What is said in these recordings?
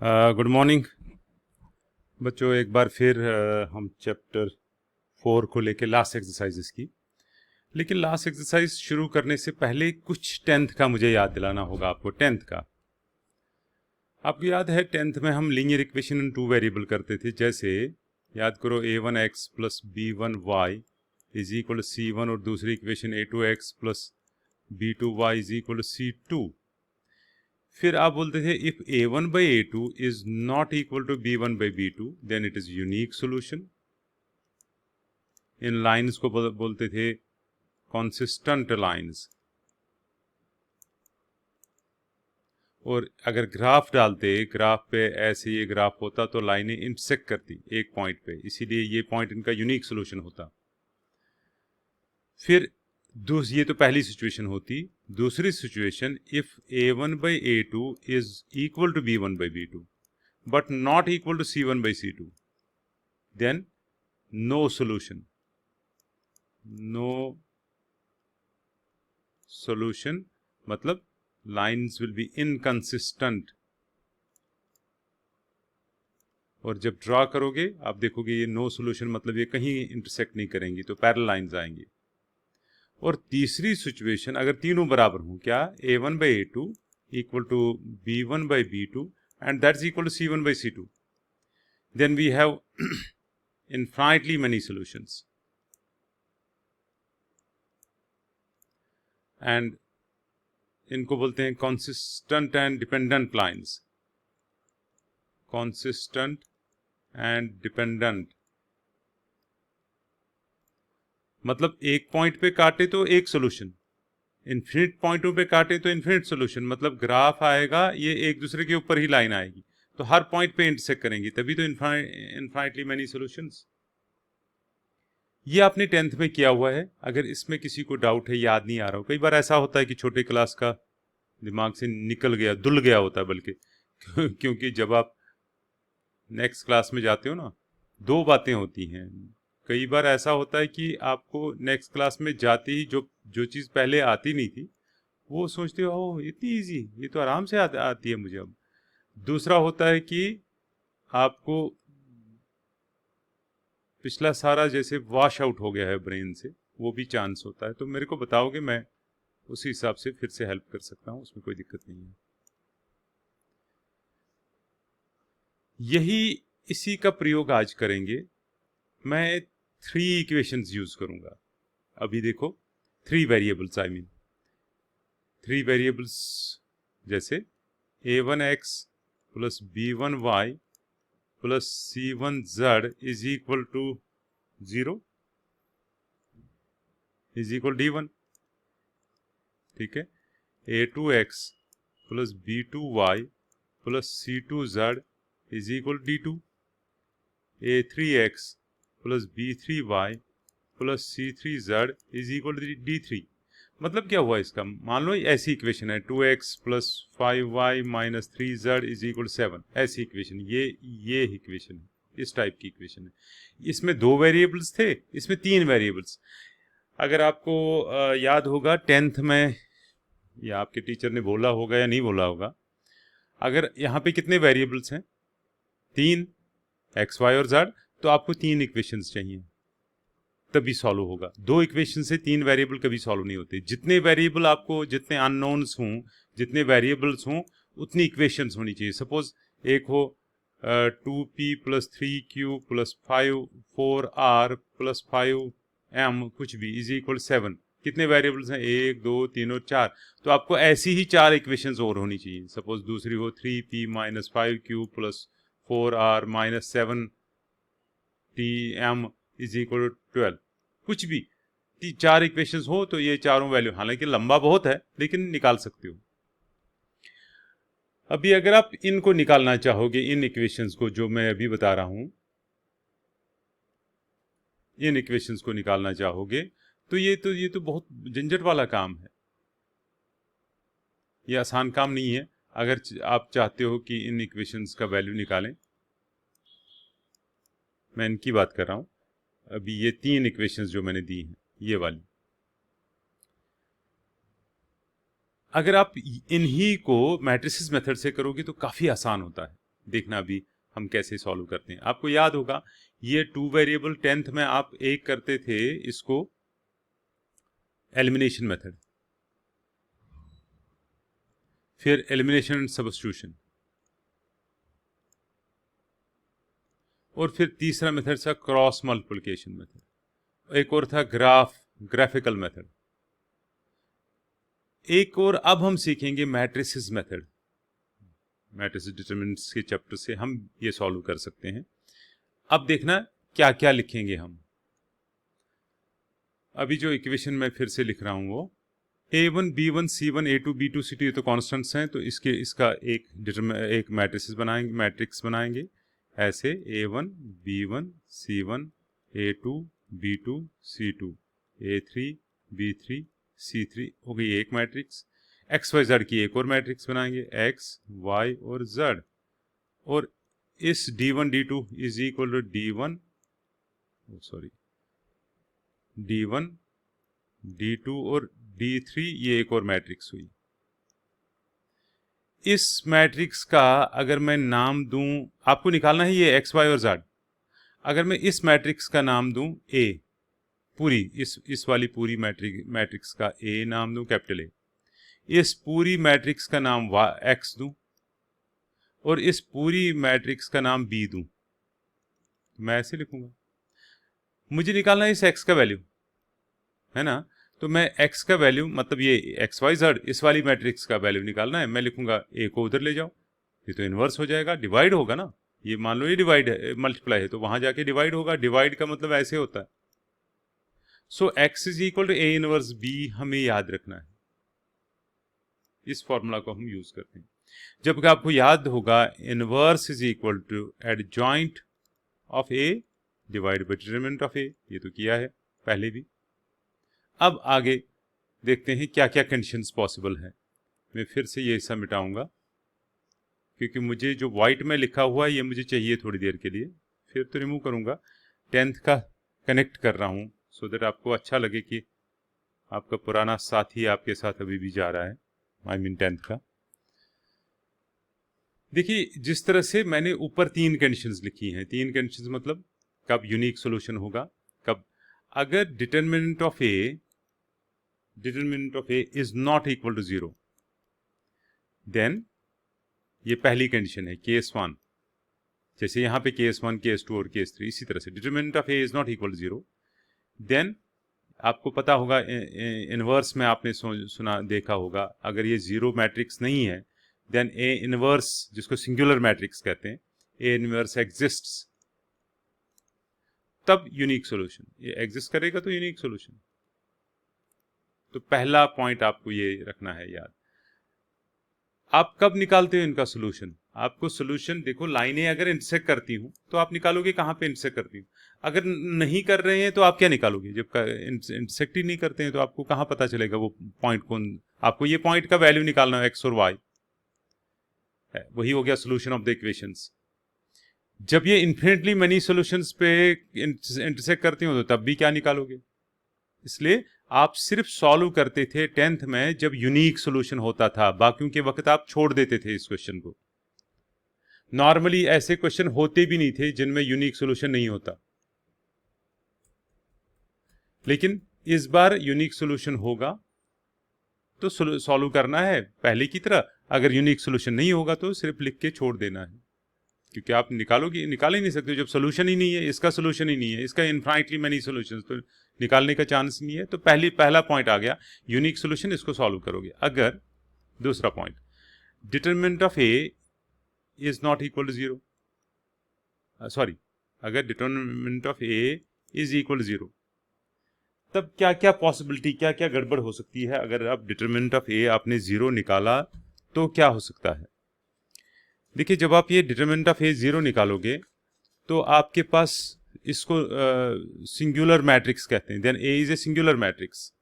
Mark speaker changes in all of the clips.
Speaker 1: Good morning बच्चों। एक बार फिर हम चैप्टर 4 को लेके लास्ट एक्सरसाइजेस की। लेकिन लास्ट एक्सरसाइज शुरू करने से पहले कुछ टेंथ का मुझे याद दिलाना होगा आपको। टेंथ का आपको याद है, टेंथ में हम linear equation in two variable करते थे। जैसे याद करो, a1x plus b1y is equal to c1, और दूसरी equation a2x plus b2y is equal to c2। फिर आप बोलते थे if a1 by a2 is not equal to b1 by b2 then it is unique solution. इन lines को बोलते थे कॉन्सिस्टेंट लाइंस। और अगर ग्राफ डालते, ग्राफ पे ऐसे ये ग्राफ होता तो लाइनें इंटरसेक्ट करती एक पॉइंट पे, इसीलिए ये पॉइंट इनका यूनिक सॉल्यूशन होता। फिर ये तो पहली सिचुएशन होती। दूसरी situation, if a1 by a2 is equal to b1 by b2 but not equal to c1 by c2 then no solution. No solution मतलब लाइन्स विल बी इनकंसिस्टेंट। और जब ड्रॉ करोगे आप देखोगे ये नो सॉल्यूशन मतलब ये कहीं इंटरसेक्ट नहीं करेंगी, तो पैरेलल लाइंस आएंगी। और तीसरी सिचुएशन, अगर तीनों बराबर हों, क्या a1 by a2 equal to b1 by b2 and that's equal to c1 by c2, then we have infinitely many solutions. And इनको बोलते हैं consistent and dependent lines. consistent and dependent मतलब एक पॉइंट पे काटे तो एक सोल्यूशन, इन्फिनिट पॉइंटों पे काटे तो इन्फिनिट सोल्यूशन। मतलब ग्राफ आएगा, ये एक दूसरे के ऊपर ही लाइन आएगी, तो हर पॉइंट पे इंटरसेक्ट करेंगी, तभी तो इन्फाइनाइटली मेनी सॉल्यूशंस। ये आपने टेंथ में किया हुआ है। अगर इसमें किसी को डाउट है, याद नहीं आ रहा हो, कई बार ऐसा होता है कि छोटे क्लास का दिमाग से निकल गया, धुल गया होता है बल्कि क्योंकि जब आप नेक्स्ट क्लास में जाते हो ना, दो बातें होती हैं। कई बार ऐसा होता है कि आपको नेक्स्ट क्लास में जाते ही जो चीज़ पहले आती नहीं थी वो सोचते हो ओह इतनी इजी, ये तो आराम से आती है मुझे अब। दूसरा होता है कि आपको पिछला सारा जैसे वॉश आउट हो गया है ब्रेन से, वो भी चांस होता है। तो मेरे को बताओगे, मैं उसी हिसाब से फिर से हेल्प कर सकता हूँ, उसमें कोई दिक्कत नहीं है। इसी का प्रयोग आज करेंगे। मैं 3 इक्वेशंस यूज करूंगा। अभी देखो, 3 वेरिएबल्स, आई मीन 3 वेरिएबल्स, जैसे a1x plus b1y plus c1z is equal to 0 is equal d1। ठीक है, a2x plus b2y plus c2z is equal d2। a3x plus b3y plus c3z is equal to d3। मतलब क्या हुआ इसका, मान लो ऐसी equation है 2x plus 5y minus 3z is equal 7। ऐसी इक्वेशन, ये इक्वेशन है, इस टाइप की इक्वेशन है। इसमें 2 वेरिएबल्स थे, इसमें 3 वेरिएबल्स। अगर आपको याद होगा टेंथ में, या आपके टीचर ने बोला होगा या नहीं बोला होगा, अगर यहाँ पे कितने वेरिएबल्स हैं, 3, x, y और z, तो आपको 3 इक्वेशंस चाहिए तभी सॉल्व होगा। 2 इक्वेशन से 3 वेरिएबल कभी सॉल्व नहीं होते। जितने वेरिएबल आपको, जितने अननोन्स हों, जितने वेरिएबल्स हों, उतनी इक्वेशंस होनी चाहिए। सपोज एक हो 2p plus 3q plus 4r plus 5m कुछ भी इज इक्वल 7। कितने वेरिएबल्स हैं, 1 2 3 और 4, तो आपको ऐसी ही 4 इक्वेशंस और होनी चाहिए। सपोज दूसरी हो 3p minus 5q plus 4r minus 7tm is equal to 12। कुछ भी 4 इक्वेशंस हो तो ये चारों वैल्यू, हालांकि लंबा बहुत है लेकिन निकाल सकते हो। अभी अगर आप इनको निकालना चाहोगे, इन इक्वेशंस को जो मैं अभी बता रहा हूं, इन इक्वेशंस को निकालना चाहोगे तो ये तो बहुत झंझट वाला काम है। ये आसान काम नहीं है। अगर आप चाहते हो कि इन इक्वेशंस का वैल्यू निकालें, मैं इनकी बात कर रहा हूं। अभी ये 3 इक्वेशंस जो मैंने दी हैं, ये वाली, अगर आप इन्हीं को मैट्रिसेस मेथड से करोगे तो काफ़ी आसान होता है। देखना भी हम कैसे सॉल्व करते हैं। आपको याद होगा ये 2 वेरिएबल 10th में आप एक करते थे इसको एलिमिनेशन मेथड, फिर एलिमिनेशन एंड सब्स्टिट्यूशन, और फिर तीसरा मेथड था क्रॉस मल्टीप्लिकेशन मेथड, एक और था ग्राफिकल मेथड, एक और अब हम सीखेंगे मैट्रिसेस मेथड। मैट्रिसेस डिटरमिनेंट्स के चैप्टर से हम ये सॉल्व कर सकते हैं। अब देखना क्या क्या लिखेंगे हम। अभी जो इक्वेशन मैं फिर से लिख रहा हूं वो a1 b1 c1 a2 b2 c2 ये तो कॉन्स्टेंट्स हैं, तो इसका एक मैट्रिक्स बनाएंगे ऐसे a1 b1 c1 a2 b2 c2 a3 b3 c3 हो गई एक मैट्रिक्स। एक्स वाई जेड की एक और मैट्रिक्स बनाएंगे एक्स वाई और जेड, और इस d1 d2 is equal to d1 d2 और d3 ये एक और मैट्रिक्स हुई। इस मैट्रिक्स का अगर मैं नाम दूं, आपको निकालना है ये एक्स वाई और जेड, अगर मैं इस मैट्रिक्स का नाम दूं ए, पूरी इस वाली पूरी मैट्रिक्स का ए नाम दूं कैपिटल ए, इस पूरी मैट्रिक्स का नाम एक्स दूं, और इस पूरी मैट्रिक्स का नाम बी दूं, मैं ऐसे लिखूंगा। मुझे निकालना है इस एक्स का वैल्यू, है ना, तो मैं x का वैल्यू मतलब ये एक्स वाई जेड इस वाली मैट्रिक्स का वैल्यू निकालना है, मैं लिखूंगा a को उधर ले जाओ, ये तो इन्वर्स हो जाएगा, डिवाइड होगा ना, ये मान लो ये डिवाइड है मल्टीप्लाई है तो वहां जाके डिवाइड होगा, डिवाइड का मतलब ऐसे होता है। So x is equal to a inverse b हमें याद रखना है, इस फॉर्मूला को हम यूज करते हैं। जबकि आपको याद होगा inverse is equal to adjoint of a divide by determinant of a, ये तो किया है पहले भी। अब आगे देखते हैं क्या क्या कंडीशंस पॉसिबल है। मैं फिर से ये हिस्सा मिटाऊंगा क्योंकि मुझे जो वाइट में लिखा हुआ है ये मुझे चाहिए थोड़ी देर के लिए, फिर तो रिमूव करूंगा। 10th का कनेक्ट कर रहा हूं सो दैट आपको अच्छा लगे कि आपका पुराना साथी आपके साथ अभी भी जा रहा है, आई मीन 10th का। देखिए जिस तरह से मैंने ऊपर 3 कंडीशंस लिखी हैं, 3 कंडीशंस मतलब कब यूनिक सोल्यूशन होगा, कब अगर determinant of A is not equal to 0, then ये पहली कंडीशन है केस 1, जैसे यहां पे केस 1 केस 2 और केस 3, इसी तरह से determinant of A is not equal to 0, then आपको पता होगा इनवर्स में आपने सुना देखा होगा, अगर ये 0 मैट्रिक्स नहीं है देन ए इनवर्स, जिसको सिंगुलर मैट्रिक्स कहते हैं, ए इनवर्स एग्जिस्ट्स, तब यूनिक सॉल्यूशन, ये एग्जिस्ट करेगा तो यूनिक सॉल्यूशन। तो पहला पॉइंट आपको ये रखना है याद। आप कब निकालते हो इनका सोल्यूशन, आपको सोल्यूशन देखो लाइनें अगर इंटरसेक्ट करती हूं तो आप निकालोगे कहां पे इंटरसेक्ट करती हूं, अगर नहीं कर रहे हैं तो आप क्या निकालोगे, जब इंटरसेक्ट ही नहीं करते हैं तो आपको कहां पता चलेगा वो पॉइंट कौन, आपको ये पॉइंट का वैल्यू निकालना है एक्स और वाई, वही हो गया सोल्यूशन ऑफ द इक्वेशंस। जब ये इन्फिनिटली मेनी सॉल्यूशंस पे इंटरसेक्ट करती हो तो तब भी क्या निकालोगे, इसलिए आप सिर्फ सॉल्व करते थे 10th में जब यूनिक सॉल्यूशन होता था, बाकियों के वक्त आप छोड़ देते थे इस क्वेश्चन को। नॉर्मली ऐसे क्वेश्चन होते भी नहीं थे जिनमें यूनिक सॉल्यूशन नहीं होता, लेकिन इस बार यूनिक सॉल्यूशन होगा तो सॉल्व करना है पहले की तरह, अगर यूनिक सॉल्यूशन नहीं होगा तो सिर्फ लिख के छोड़ देना है, क्योंकि आप निकाल ही नहीं सकते जब सोल्यूशन ही नहीं है, इसका सोल्यूशन ही नहीं है, इसका इनफाइनाइटली मेनी सॉल्यूशंस, तो निकालने का चांस नहीं है। तो पहला पॉइंट आ गया यूनिक सॉल्यूशन, इसको सॉल्व करोगे। अगर दूसरा point determinant of A is not equal to 0, sorry, अगर determinant of A is equal to 0, तब क्या क्या पॉसिबिलिटी, क्या क्या गड़बड़ हो सकती है। अगर आप डिटरमिनेंट ऑफ ए आपने 0 निकाला तो क्या हो सकता है। देखिए जब आप ये डिटरमिनेंट ऑफ ए 0 निकालोगे तो आपके पास इसको सिंगुलर मैट्रिक्स कहते हैं, then A is a singular matrix,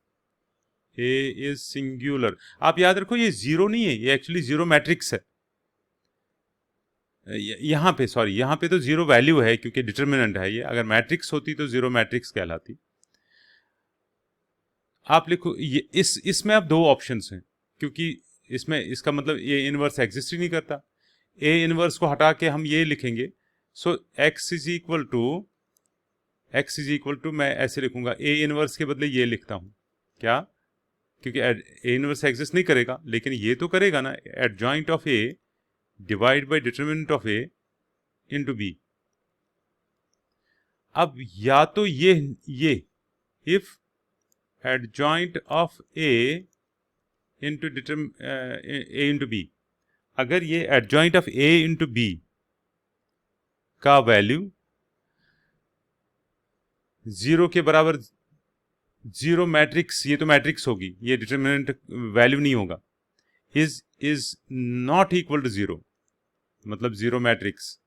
Speaker 1: A is singular. आप याद रखो ये 0 नहीं है, ये एक्चुअली 0 मैट्रिक्स है। यहाँ पे तो 0 वैल्यू है क्योंकि डिटरमिनेंट है ये, अगर मैट्रिक्स होती तो 0 मैट्रिक्स कहलाती। आप लिखो ये इसमें अब 2 ऑप्शंस हैं, क्योंकि इसमें इसका मतलब ये इनवर्स एग्जिस्ट ही नहीं करता, ए इनवर्स को हटा के हम ये लिखेंगे, सो x इज इक्वल टू मैं ऐसे लिखूंगा, ए इनवर्स के बदले ये लिखता हूं, क्या, क्योंकि ए इनवर्स एग्जिस्ट नहीं करेगा, लेकिन ये तो करेगा ना, adjoint of A divide by determinant of A into B. अब या तो ये if adjoint of A into A into B, अगर ये adjoint of A into B का वैल्यू 0 के बराबर, 0 मैट्रिक्स, ये तो मैट्रिक्स होगी, ये डिटरमिनेंट वैल्यू नहीं होगा, इज नॉट इक्वल टू 0, मतलब 0 मैट्रिक्स,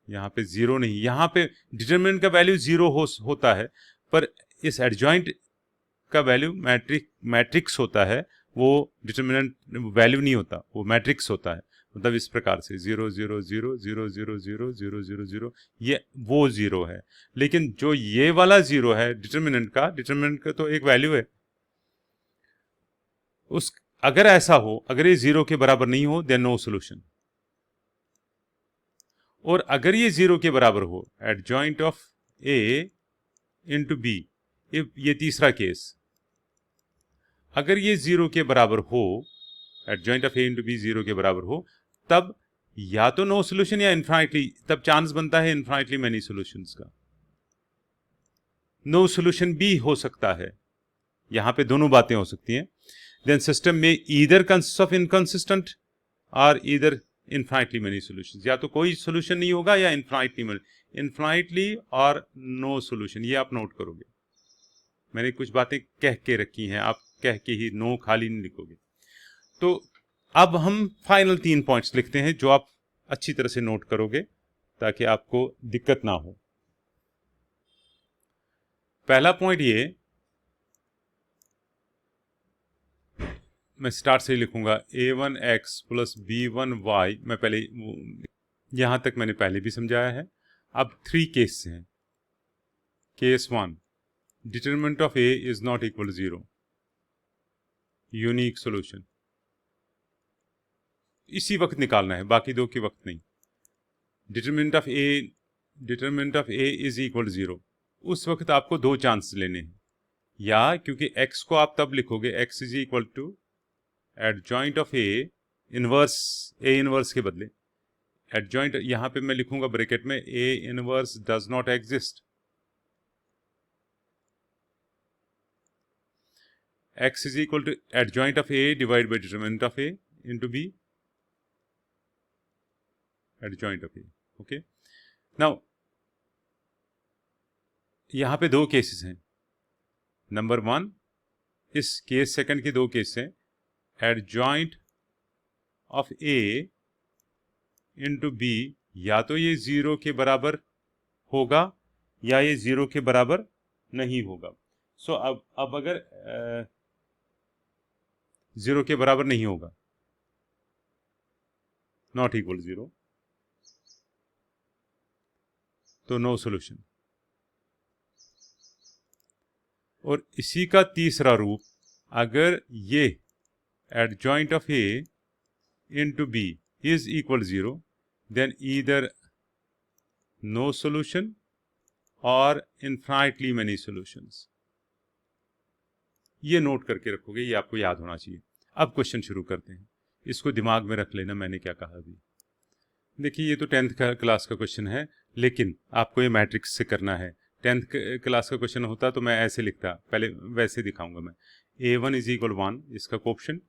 Speaker 1: यहां पे 0 नहीं, यहां पे डिटरमिनेंट का वैल्यू 0 होता है, पर इस एडजॉइंट का वैल्यू मैट्रिक्स होता है, वो डिटरमिनेंट वैल्यू नहीं होता, वो मैट्रिक्स होता है। मतलब इस प्रकार से 0 0 0 0 0 0 0 0 0, ये वो 0 है। लेकिन जो ये वाला 0 है डिटरमिनेंट का तो एक वैल्यू है, उस अगर ऐसा हो, अगर ये 0 के बराबर नहीं हो, देन नो सोल्यूशन। और अगर ये 0 के बराबर हो, adjoint of A into B, ये तीसरा केस, अगर ये 0 के बराबर हो, adjoint of A into B 0 के बराबर हो, तब या तो नो सोल्यूशन या इनफाइनाइटली, तब चांस बनता है इनफाइनाइटली मैनी सॉल्यूशंस का। नो सोल्यूशन भी हो सकता है, यहां पे दोनों बातें हो सकती हैं। देन सिस्टम में ईदर कंसिस्ट ऑफ इनकंसिस्टेंट और ईदर इनफाइनाइटली मेनी सॉल्यूशंस, या तो कोई सॉल्यूशन नहीं होगा या इनफाइनाइटली और नो सॉल्यूशन, ये आप नोट करोगे। मैंने कुछ बातें कह के रखी हैं, आप कह के ही नो खाली नहीं लिखोगे। तो अब हम फाइनल 3 पॉइंट्स लिखते हैं जो आप अच्छी तरह से नोट करोगे ताकि आपको दिक्कत ना हो। पहला पॉइंट ये, मैं स्टार्ट से ही लिखूंगा, a1x प्लस b1y, मैं पहले यहां तक मैंने पहले भी समझाया है। अब 3 केस हैं। Case 1, determinant of a is not equal to 0, unique solution, इसी वक्त निकालना है, बाकी 2 के वक्त नहीं। Determinant of a is equal to 0, उस वक्त आपको 2 चांस लेने हैं, या क्योंकि x को आप तब लिखोगे x is equal to adjoint of a inverse के बदले एडजॉइंट, यहां पे मैं लिखूंगा ब्रैकेट में a inverse does not exist, x is equal to adjoint of a divide by determinant of a into b, adjoint of a। Okay, now यहां पे 2 cases हैं। नंबर 1, इस केस सेकंड के 2 केस हैं, adjoint of a into b, या तो ये 0 के बराबर होगा या ये 0 के बराबर नहीं होगा। सो अब अगर 0 के बराबर नहीं होगा, नॉट इक्वल 0, तो नो सॉल्यूशन। और इसी का तीसरा रूप, अगर ये adjoint of a into b is equal 0, then either no solution और इनफाइनाइटली मेनी सॉल्यूशंस। ये नोट करके रखोगे, ये आपको याद होना चाहिए। अब क्वेश्चन शुरू करते हैं, इसको दिमाग में रख लेना मैंने क्या कहा अभी। देखिए, ये तो 10th क्लास का क्वेश्चन है, लेकिन आपको ये मैट्रिक्स से करना है। 10th क्लास का क्वेश्चन होता तो मैं ऐसे लिखता, पहले वैसे दिखाऊंगा मैं। a1 इज इक्वल 1, इसका coefficient,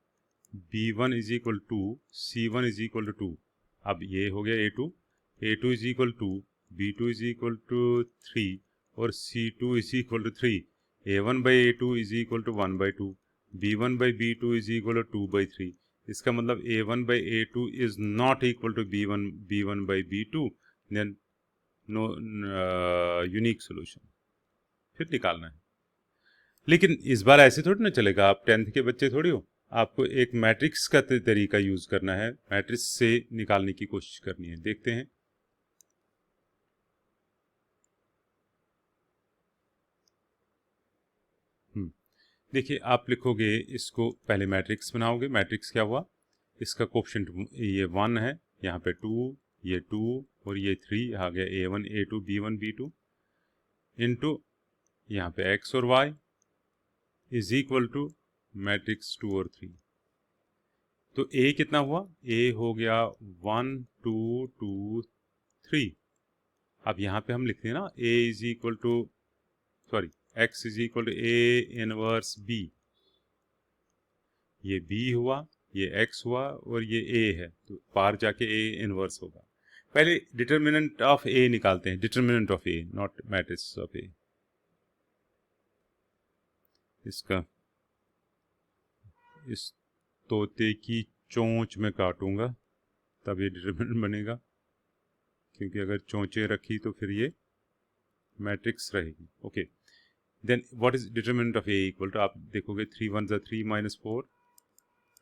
Speaker 1: b1 is equal 2, c1 is equal to 2। अब ये हो गया a2 is equal 2, b2 is equal to 3 और c2 is equal to 3। a1 by a2 is equal to 1 by 2, b1 by b2 is equal to 2 by 3। इसका मतलब a1 by a2 is not equal to b1 by b2, then no unique solution. फिर निकालना है, लेकिन इस बार ऐसे थोड़ी ना चलेगा, आप 10th के बच्चे थोड़ी हो। आपको एक मैट्रिक्स का तरीका यूज करना है, मैट्रिक्स से निकालने की कोशिश करनी है। देखते हैं, देखिए आप लिखोगे इसको, पहले मैट्रिक्स बनाओगे। मैट्रिक्स क्या हुआ, इसका कोफिशिएंट ये 1 है, यहाँ पे 2, ये 2 और ये 3 आ गया A1 A2 B1 B2 into यहाँ पे x और y is equal to matrix 2 और 3। तो A कितना हुआ, A हो गया 1 2 2 3। अब यहाँ पे हम लिखते हैं ना A is equal to sorry x is equal to A inverse B। ये B हुआ, ये x हुआ और ये A है, तो पार जाके A इनवर्स होगा। पहले डिटर्मिनेंट ऑफ A निकालते हैं, determinant of A not matrix of A। इसका इस तोते की चोंच में काटूंगा तब ये डिटर्मिनेंट बनेगा, क्योंकि अगर चोंचे रखी तो फिर ये मैट्रिक्स रहेगी। Okay, then what is determinant of A equal to, आप देखोगे 3 1 ज़ा 3 minus 4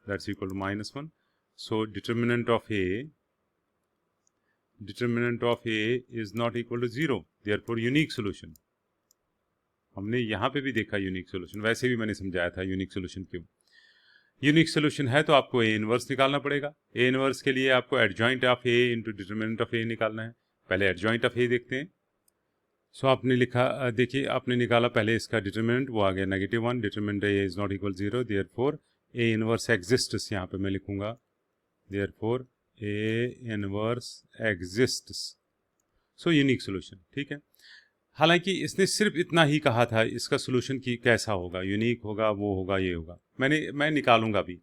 Speaker 1: that's equal to -1। So determinant of A is not equal to 0, therefore unique solution. हमने यहाँ पे भी देखा यूनिक सोल्यूशन, वैसे भी मैंने समझाया था यूनिक सोल्यूशन क्यों। यूनिक सोल्यूशन है तो आपको A इनवर्स निकालना पड़ेगा। A इनवर्स के लिए आपको adjoint of A into determinant of A निकालना है। पहले एडजॉइंट ऑफ A देखते हैं। सो आपने लिखा, देखिए आपने निकाला पहले इसका डिटर्मिनेंट, वो आ गया -1। Determinant A is not equal 0, therefore A inverse exists, यहाँ पे मैं लिखूंगा therefore A inverse exists. So unique solution, ठीक है। हालांकि इसने सिर्फ इतना ही कहा था, इसका सोल्यूशन की कैसा होगा, यूनिक होगा, वो होगा, ये होगा। मैं निकालूंगा भी।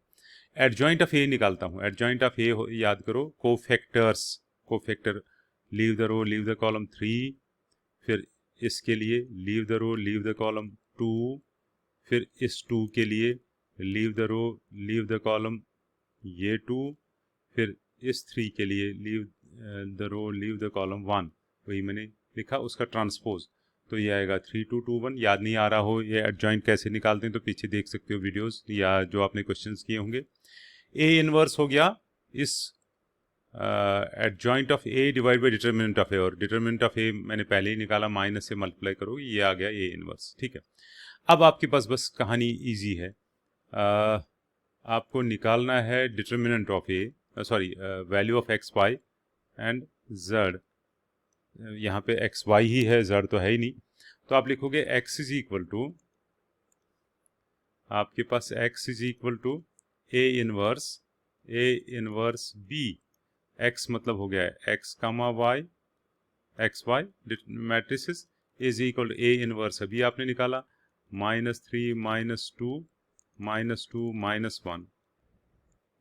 Speaker 1: एडजॉइंट ऑफ ए निकालता हूँ। एडजॉइंट ऑफ ए याद करो, cofactor, leave the row leave the column 3, फिर इसके लिए leave the row leave the column 2, फिर इस 2 के लिए leave the row leave the column ये 2, फिर इस 3 के लिए leave the row leave the column 1। वही मैंने लिखा, उसका ट्रांसपोज। तो ये आएगा 3 2 2 1। याद नहीं आ रहा हो ये एडजॉइंट कैसे निकालते हैं तो पीछे देख सकते हो वीडियोस या जो आपने क्वेश्चंस किए होंगे। ए इनवर्स हो गया इस adjoint of A divide by determinant of A, और डिटर्मिनेंट ऑफ ए मैंने पहले ही निकाला, माइनस से मल्टीप्लाई करो, ये आ गया ए इनवर्स। ठीक है, अब आपके पास बस कहानी ईजी है। आपको निकालना है determinant of A, sorry value of X Y and Z. यहाँ पे एक्स वाई ही है, जेड तो है ही नहीं। तो आप लिखोगे एक्स इज इक्वल टू, आपके पास X is equal to A inverse B. X मतलब हो गया है X comma Y, X Y matrices is equal to A inverse, अभी आपने निकाला -3 -2 -1।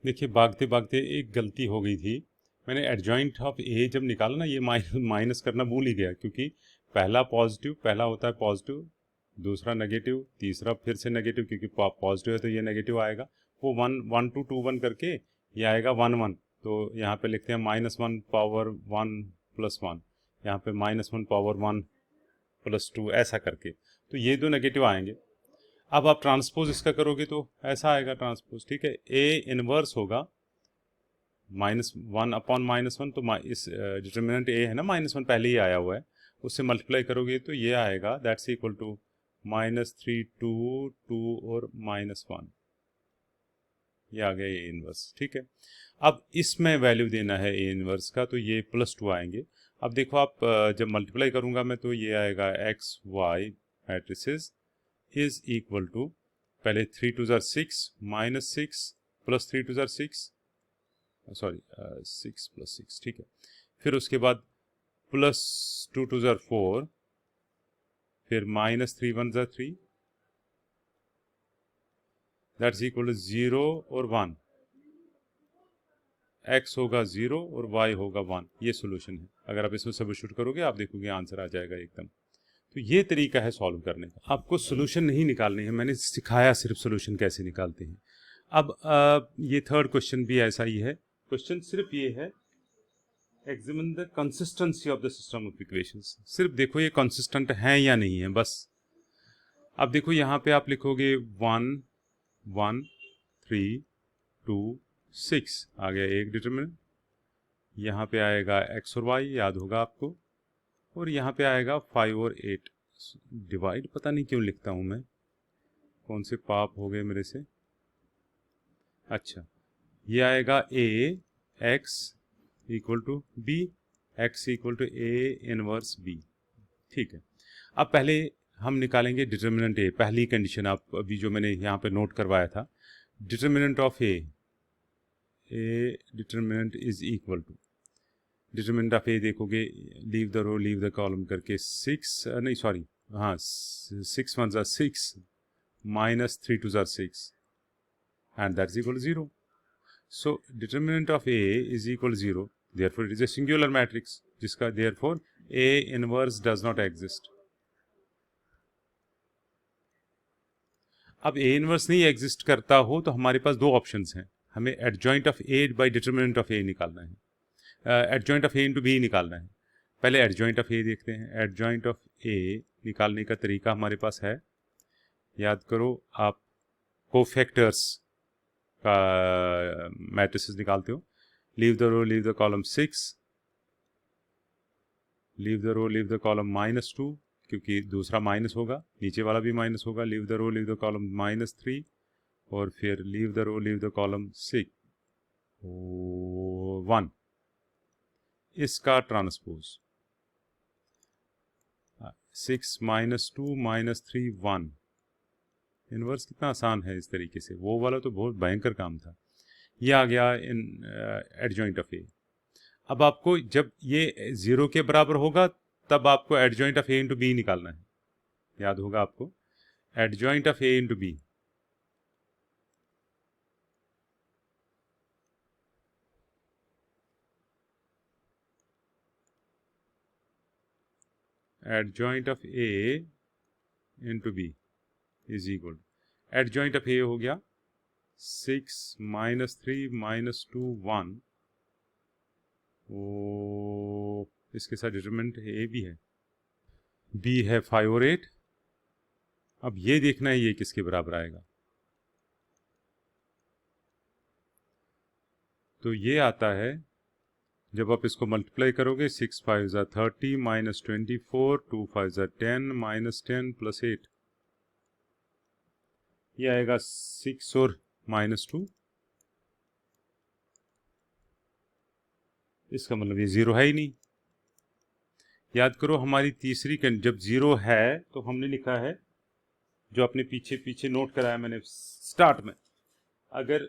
Speaker 1: देखिए भागते भागते एक गलती हो गई थी, मैंने एडजॉइंट ऑफ ए जब निकाला ना, ये माइनस करना भूल ही गया, क्योंकि पहला होता है पॉजिटिव, दूसरा नेगेटिव, तीसरा फिर से नेगेटिव, क्योंकि पॉजिटिव है तो ये नेगेटिव आएगा। वो 1 1 2 2 1 करके ये आएगा 1 1। तो यहाँ पे लिखते हैं -1 पावर 1 + 1, यहाँ पे -1 पावर 1 + 2, ऐसा करके। तो ये दो नेगेटिव आएंगे। अब आप ट्रांसपोज इसका करोगे तो ऐसा आएगा ट्रांसपोज, ठीक है। ए इनवर्स होगा -1 अपॉन -1, तो इस डिटर्मिनेंट ए है ना, -1 पहले ही आया हुआ है, उससे मल्टीप्लाई करोगे तो ये आएगा, दैट्स इक्वल टू -3 2 2 और -1, ये आ गया ए इनवर्स। ठीक है, अब इसमें वैल्यू देना है ए इनवर्स का, तो ये +2 आएंगे। अब देखो आप जब मल्टीप्लाई करूंगा मैं तो ये आएगा X Y matrices is equal to, पहले 3 2 ज़ा 6 -6 + 3 2 ज़ा 6, सॉरी 6 + 6, ठीक है। फिर उसके बाद +2 2 ज़ा 4, फिर -3 1 ज़ा 3, दैट्स इक्वल टू 0 और 1। x होगा 0 और y होगा 1, ये सोल्यूशन है। अगर आप इसमें सब्स्टिट्यूट करोगे आप देखोगे आंसर आ जाएगा एकदम। तो ये तरीका है सॉल्व करने का। आपको सोल्यूशन नहीं निकालने हैं, मैंने सिखाया सिर्फ सोल्यूशन कैसे निकालते हैं। अब ये थर्ड क्वेश्चन भी ऐसा ही है। क्वेश्चन सिर्फ ये है, examine the consistency of the system of equations. सिर्फ देखो ये कंसिस्टेंट हैं या नहीं है, बस। अब देखो यहाँ पे आप लिखोगे 1 1 3 2 6, आ गया एक डिटर्मिनेंट। यहाँ पे आएगा x और y, याद होगा आपको, और यहाँ पे आएगा 5 और 8। डिवाइड पता नहीं क्यों लिखता हूँ मैं, कौन से पाप हो गए मेरे से, अच्छा ये आएगा A X equal to B, X equal to A inverse B. ठीक है, अब पहले हम निकालेंगे डिटर्मिनेंट ए, पहली कंडीशन आप अभी जो मैंने यहाँ पे नोट करवाया था, determinant of A determinant is equal to, determinant of A देखोगे, leave the row leave the column करके 6 नहीं सॉरी हाँ 6 1 6 minus 3 2 6 and that's equal to 0. So determinant of A is equal to 0, therefore it is a singular matrix जिसका therefore A inverse does not exist. अब A inverse नहीं exist करता हो तो हमारे पास दो ऑप्शंस हैं, हमें adjoint of A by determinant of A निकालना है, adjoint of A into B निकालना है। पहले एडजॉइंट ऑफ A देखते हैं। एडजॉइंट ऑफ A निकालने का तरीका हमारे पास है, याद करो आप कोफैक्टर्स का मैट्रिसेस निकालते हो, leave the row leave the column 6, leave the row leave the column -2 क्योंकि दूसरा माइनस होगा, नीचे वाला भी माइनस होगा, leave the row leave the column -3 और फिर leave the row leave the column 6 1, इसका ट्रांसपोज 6 -2 -3 1, इनवर्स कितना आसान है इस तरीके से, वो वाला तो बहुत भयंकर काम था। ये आ गया इन एडजॉइंट ऑफ ए। अब आपको जब ये 0 के बराबर होगा तब आपको adjoint of A into B निकालना है, याद होगा आपको, adjoint of A into B, adjoint of A into B is equal, adjoint of A हो गया 6 -3 -2 1, वो इसके साथ डिटरमिनेंट ए भी है, बी है 5 और 8। अब ये देखना है ये किसके बराबर आएगा, तो ये आता है जब आप इसको मल्टीप्लाई करोगे 6 5 30 -24 2 5 10 -10 + 8, ये आएगा 6 और -2, इसका मतलब ये 0 है ही नहीं। याद करो हमारी तीसरी जब 0 है तो हमने लिखा है, जो अपने पीछे नोट कराया मैंने स्टार्ट में, अगर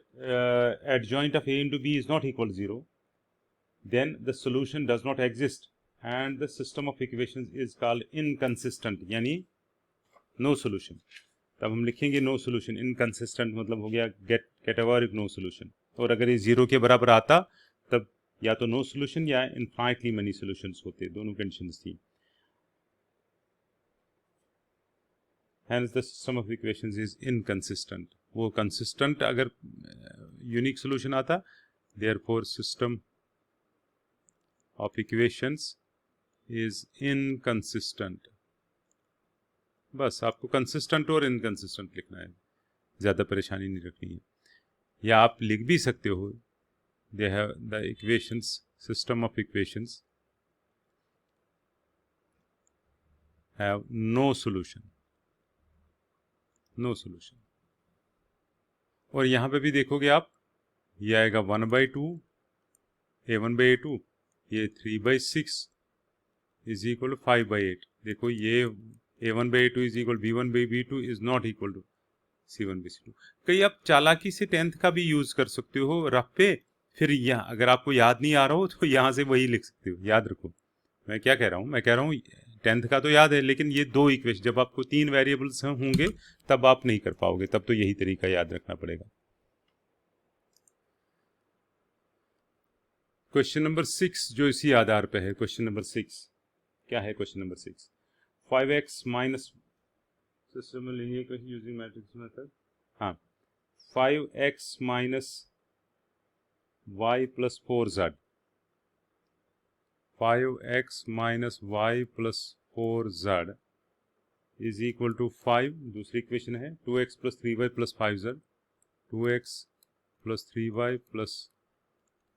Speaker 1: adjoint of A into B is not equal 0 then the solution does not exist and the system of equations is called inconsistent, यानी no solution। तब हम लिखेंगे no solution, inconsistent मतलब हो गया categoric no solution। और अगर ये 0 के बराबर आता तब या तो no solution या infinitely many solutions होते, दोनों कंडीशंस थी। hence the system of equations is inconsistent, वो consistent अगर unique solution आता, therefore system of equations is inconsistent। बस आपको consistent और inconsistent लिखना है, ज़्यादा परेशानी नहीं रखनी है, या आप लिख भी सकते हो they have the equations, system of equations have no solution, no solution। और यहाँ पे भी देखोगे आप, ये आएगा 1/2 a1/a2, ये 3/6 इज इक्वल टू 5/8। देखो ये a1/a2 is equal b1/b2 is not equal to c1/c2। कई आप चालाकी से 10th का भी यूज कर सकते हो रफ पे, फिर यहाँ अगर आपको याद नहीं आ रहा हो तो यहाँ से वही लिख सकते हो। याद रखो मैं क्या कह रहा हूँ, मैं कह रहा हूँ 10th का तो याद है, लेकिन ये दो इक्वेशन जब आपको 3 वेरिएबल्स होंगे तब आप नहीं कर पाओगे, तब तो यही तरीका याद रखना पड़ेगा। क्वेश्चन नंबर 6 जो इसी आधार पे है, क्वेश्चन नंबर 6 क्या है? Question number 6, 5x minus system में linear equation using matrix method, हाँ 5x minus y plus 4z, 5x minus y plus 4z is equal to 5, दूसरी इक्वेशन है 2x plus 3y plus 5z, 2x plus 3y plus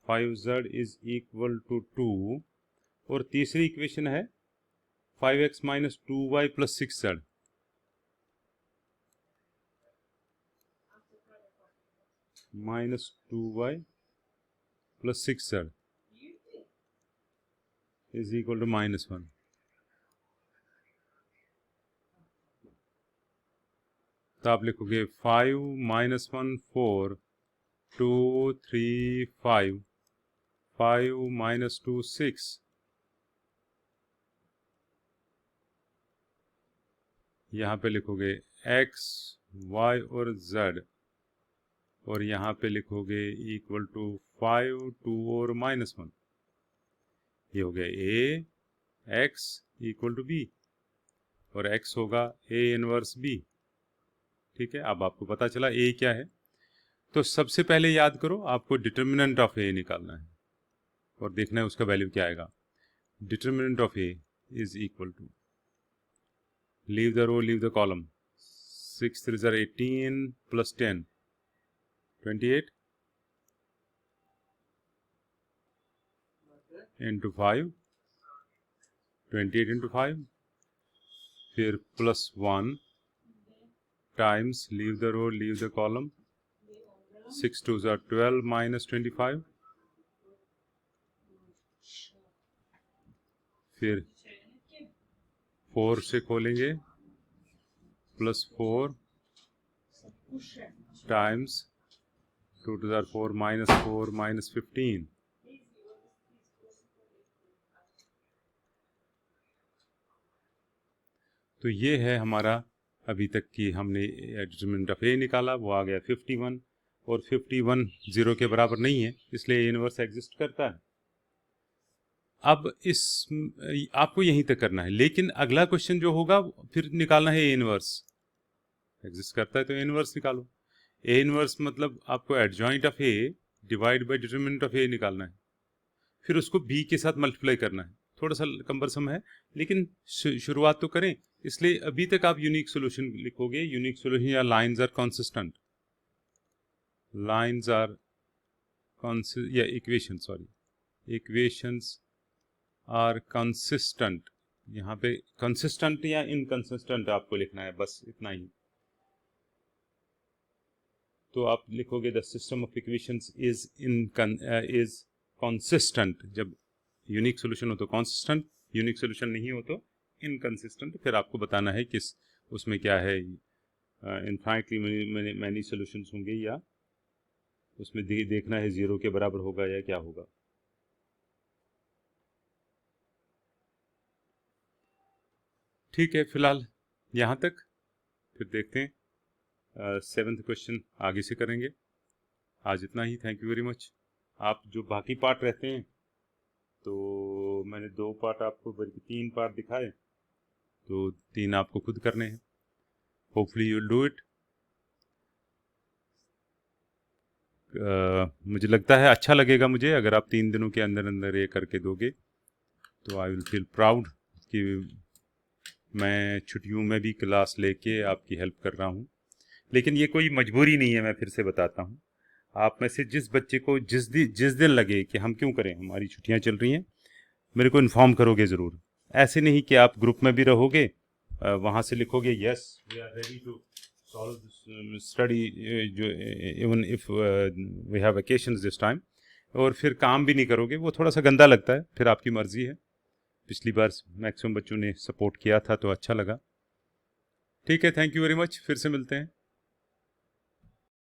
Speaker 1: 5z is equal to 2, और तीसरी equation है 5x minus 2y plus 6z, -2y + 6z is equal to -1। तो आप लिखोगे 5 -1 4 2 3 5 5 -2 6। यहाँ पे लिखोगे x y और z, और यहाँ पे लिखोगे इक्वल टू 5 2 और -1। ये हो गया a x equal to b, और x होगा a इनवर्स b। ठीक है, अब आपको पता चला a क्या है। तो सबसे पहले याद करो, आपको डिटर्मिनेंट ऑफ a निकालना है और देखना है उसका वैल्यू क्या आएगा। Determinant of a is equal to, leave the row leave the column, 6 3 are 18 + 10 28 into 5 28 into 5, फिर +1 times leave the row leave the column, 6 2 are 12 - 25, फिर 4 से खोलेंगे +4 टाइम्स 2 2 are 4 -4 -15, तो ये है हमारा अभी तक की हमने डिटरमिनेंट ऑफ ए निकाला, वो आ गया 51, और 51 0 के बराबर नहीं है, इसलिए इनवर्स एग्जिस्ट करता है। अब इस आपको यहीं तक करना है, लेकिन अगला क्वेश्चन जो होगा फिर निकालना है ए इनवर्स। एग्जिस्ट करता है तो ए इनवर्स निकालो। ए इनवर्स मतलब आपको adjoint of A divide by determinant of A निकालना है, फिर उसको बी के साथ मल्टीप्लाई करना है। थोड़ा सा कम्बरसम है, लेकिन शुरुआत तो करें। इसलिए अभी तक आप यूनिक सोल्यूशन लिखोगे, यूनिक सोल्यूशन या lines are consistent, lines are या equation, sorry, equations are consistent. यहाँ पे कंसिस्टेंट या इनकंसिस्टेंट आपको लिखना है, बस इतना ही। तो आप लिखोगे the system of equations is consistent. जब यूनिक सोल्यूशन हो तो कंसिस्टेंट, यूनिक सोल्यूशन नहीं हो तो इनकंसिस्टेंट। फिर आपको बताना है किस उसमें क्या है, इनफाइनाइटली मैनी सोल्यूशंस होंगे, या उसमें देखना है 0 के बराबर होगा या क्या होगा। ठीक है, फिलहाल यहाँ तक, फिर देखते हैं 7th क्वेश्चन आगे से करेंगे। आज इतना ही, थैंक यू वेरी मच। आप जो बाकी पार्ट रहते हैं, तो मैंने 2 पार्ट आपको, बल्कि 3 पार्ट दिखाए, तो 3 आपको खुद करने हैं। Hopefully you will do it. मुझे लगता है अच्छा लगेगा मुझे अगर आप 3 दिनों के अंदर अंदर ये करके दोगे, तो आई विल फील प्राउड कि मैं छुट्टियों में भी क्लास लेके आपकी हेल्प कर रहा हूँ। लेकिन ये कोई मजबूरी नहीं है, मैं फिर से बताता हूँ। आप में से जिस बच्चे को जिस दिन लगे कि हम क्यों करें, हमारी छुट्टियाँ चल रही हैं, मेरे को इन्फॉर्म करोगे ज़रूर। ऐसे नहीं कि आप ग्रुप में भी रहोगे, वहाँ से लिखोगे yes we are ready to solve study जो even if we have vacations this time, और फिर काम भी नहीं करोगे, वो थोड़ा सा गंदा लगता है। फिर आपकी मर्जी है। पिछली बार मैक्सिमम बच्चों ने सपोर्ट किया था तो अच्छा लगा। ठीक है, थैंक यू वेरी मच, फिर से मिलते हैं।